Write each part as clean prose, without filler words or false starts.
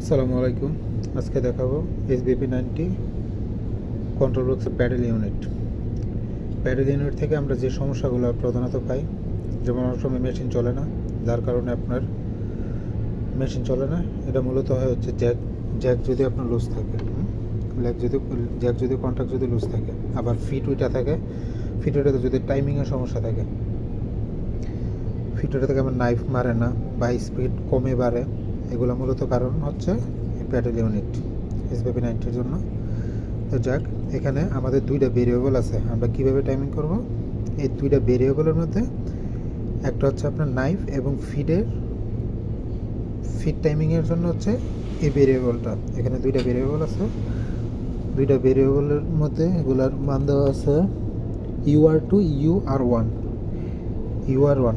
আসসালামু আলাইকুম। আজকে দেখাবো HVP-90 কন্ট্রোল বক্সের প্যাডেল ইউনিট। প্যাডেল ইউনিট থেকে আমরা যে সমস্যাগুলো প্রধানত পাই, যেমন অনেক সময় মেশিন চলে না, যার কারণে আপনার মেশিন চলে না। এটা মূলত হয় হচ্ছে জ্যাক যদি আপনার লুজ থাকে, জ্যাক যদি কন্ট্যাক্ট যদি লুজ থাকে, আবার ফিট উইটা থাকে, ফিট উইটাতে যদি টাইমিংয়ের সমস্যা থাকে, ফিট উইটা থেকে আমার নাইফ মারে না বা স্পিড কমে বাড়ে, এগুলো মূলত কারণ হচ্ছে প্যাডেল ইউনিট HVP-90 জন্য। তো যাক, এখানে আমাদের দুইটা ভেরিয়েবল আছে। আমরা কীভাবে টাইমিং করব, এই দুইটা ভেরিয়েবলের মধ্যে একটা হচ্ছে আপনার নাইফ এবং ফিট টাইমিংয়ের জন্য হচ্ছে এই ভেরিয়েবলটা। এখানে দুইটা ভেরিয়েবল আছে, দুইটা ভেরিয়েবলের মধ্যে এগুলার মান দেওয়া আছে UR2 UR1।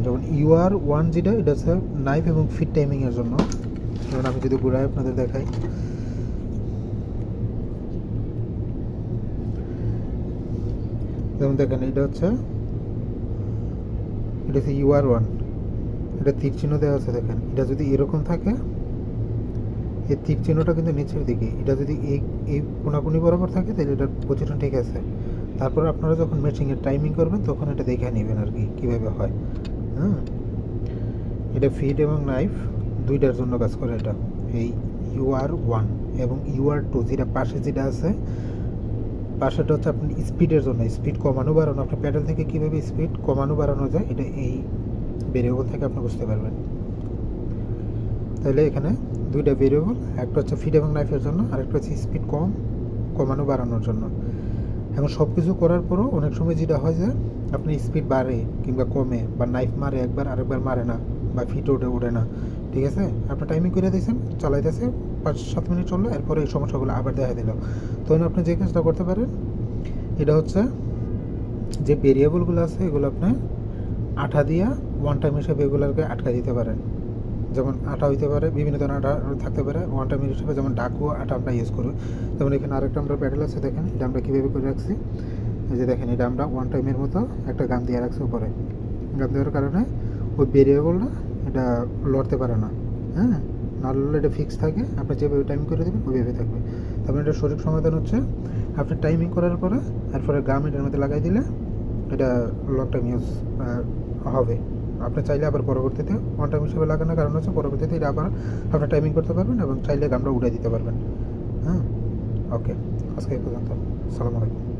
যেমন UR1 যেটা, এটা হচ্ছে নাইফ এবং ফিট টাইমিংয়ের জন্য। যেমন আমি যদি ঘুরাই আপনাদের দেখাই, যেমন দেখেন এটা হচ্ছে UR1, এটা তীর চিহ্ন দেওয়া আছে। দেখেন এটা যদি এরকম থাকে, এই তীর চিহ্নটা কিন্তু নিচের দিকে, এটা যদি এই কোনাকুনি বরাবর থাকে তাহলে এটার পজিশন ঠিক আছে। তারপর আপনারা যখন মেশিংয়ের টাইমিং করবেন তখন এটা দেখে নেবেন আর কি কীভাবে হয়। হ্যাঁ, এটা ফিট এবং নাইফ দুইটার জন্য কাজ করে এটা। এই UR1 এবং UR2 যেটা পাশে যেটা আছে, পাশেটা হচ্ছে আপনি স্পিডের জন্য, স্পিড কমানো বাড়ানো, আপনার প্যাডেল থেকে কীভাবে স্পিড কমানো বাড়ানো যায় এটা এই ভেরিয়েবল থেকে আপনি বুঝতে পারবেন। তাহলে এখানে দুইটা ভেরিয়েবল, একটা হচ্ছে ফিট এবং নাইফের জন্য, আরেকটা হচ্ছে স্পিড কমানো বাড়ানোর জন্য। এখন সব কিছু করার পরও অনেক সময় যেটা হয় যে আপনি স্পিড বাড়ে কিংবা কমে, বা নাইফ মারে একবার আরেকবার মারে না, বা ফিট ওঠে না, ঠিক আছে, আপনার টাইমিং করে দিয়েছেন, চালাইতেছে 5-7 মিনিট চললো, এরপরে এই সমস্যাগুলো আবার দেখা দিল। তখন আপনি যে কাজটা করতে পারেন, এটা হচ্ছে যে ভেরিয়েবলগুলো আছে এগুলো আপনি আঠা দিয়া ওয়ান টাইম হিসেবে এগুলোকে আটকা দিতে পারেন। যেমন আটা হইতে পারে, বিভিন্ন ধরনের আটা থাকতে পারে ওয়ান টাইম হিসেবে, যেমন ডাকু আটা আমরা ইউজ করি। যেমন এখানে আরেকটা আমরা প্যাডেল আছে, দেখেন এটা আমরা কীভাবে করে রাখছি। এই যে দেখেন, এটা আমরা ওয়ান টাইমের মতো একটা গাম দিয়ে রাখছি উপরে। গাম দেওয়ার কারণে ওই ভেরিয়েবলটা এটা লড়তে পারে না। হ্যাঁ, না লড়লে এটা ফিক্স থাকে, আপনি যেভাবে টাইমিং করে দেবেন ওইভাবে থাকবে। তারপরে এটা সঠিক সমাধান হচ্ছে আপনি টাইমিং করার পরে এরপরে গাম এটার মধ্যে লাগাই দিলে এটা লং টাইম ইউজ হবে। আপনি চাইলে আবার পরবর্তীতে ওয়ান টাইম হিসেবে লাগানোর কারণ হচ্ছে পরবর্তীতে এটা আবার আপনি টাইমিং করতে পারবেন এবং চাইলে গামটা উঠে দিতে পারবেন। হ্যাঁ, ওকে, আজকে এই পর্যন্ত। আসসালামু আলাইকুম।